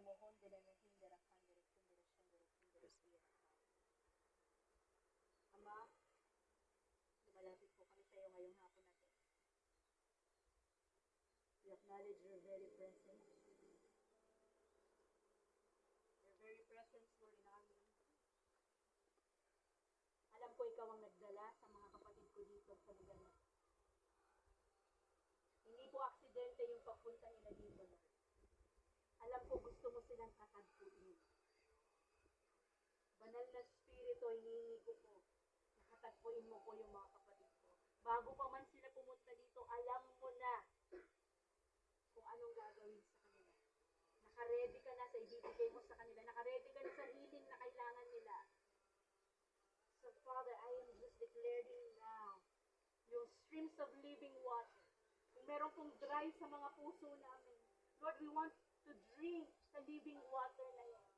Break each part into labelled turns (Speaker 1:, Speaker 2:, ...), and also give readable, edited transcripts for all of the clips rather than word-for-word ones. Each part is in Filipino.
Speaker 1: doromohon de la mehindera kandere kundere shendere kundere siyera. Ama, lumalapit po kami sa iyo ngayong hapon na ito. We acknowledge your very presence. Your very presence, Lord, in our midst. Alam ko ikaw ang nagdala sa mga kapatid ko dito sa lugar na ito. Hindi po aksidente yung pagpunta nila dito, Lord. Alam ko gusto mo silang katagpuin. Banal na Espiritu, hinihingi ko po, nakatagpuin mo po yung mga kapatid ko. Bago pa man sila pumunta dito, alam mo na kung anong gagawin sa kanila. Nakaredy ka na sa ibibigay mo sa kanila. Nakaredy ka na sa healing na kailangan nila. So, Father, I am just declaring now yung streams of living water. Kung meron pong dry sa mga puso namin, Lord, we want to drink the living water na yan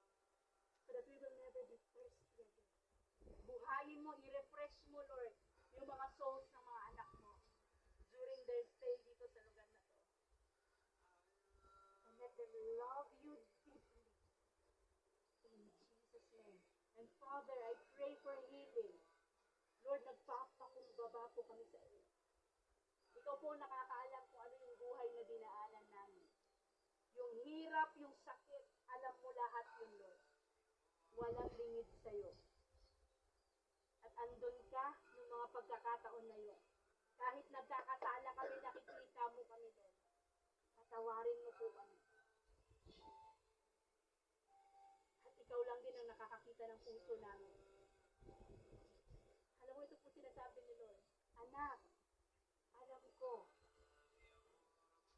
Speaker 1: so that we will never be thirsty again. Buhayin mo, i-refresh mo, Lord, yung mga souls ng mga anak mo during their stay dito sa lugar na to. And let them love you deeply. In Jesus' name. And Father, I pray for healing. Lord, nagpapakumbaba po kami sa iyo. Ikaw po nakakaalam kung ano yung buhay na dinaanan namin. Yung hirap, yung sakit, alam mo lahat yun, Lord. Walang lingid sa iyo. At andun ka ng mga pagkakataon na yun. Kahit nagkakasala kami, nakikita mo kami doon. Patawarin mo po kami. At ikaw lang din ang nakakakita ng puso namin. Alam mo, ito po sinasabi ni Lord. Anak, alam ko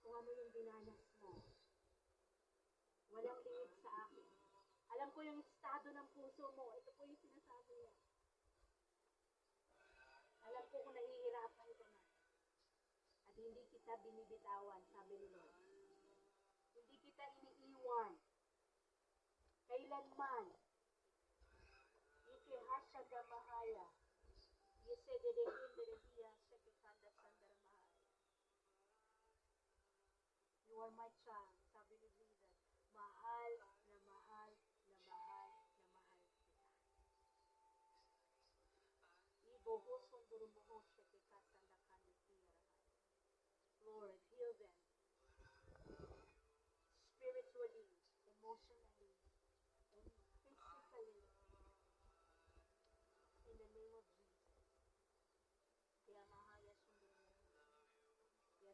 Speaker 1: kung ano yung dinanas mo. Walang lingid sa akin. Alam ko yung estado ng puso mo. Ito po yung sinasabi niya. Alam ko kung nahihirapan ka na. At hindi kita binibitawan, sabi ni Lord. Hindi kita iniiwan. Kailanman. Ikihasyaga mahaya. Yesededehinderehiya shekikanda sandaramahaya. You are my child, sabi ni Jesus. Mahal na mahal na mahal na mahal kita. Ibohoson durumuhoshe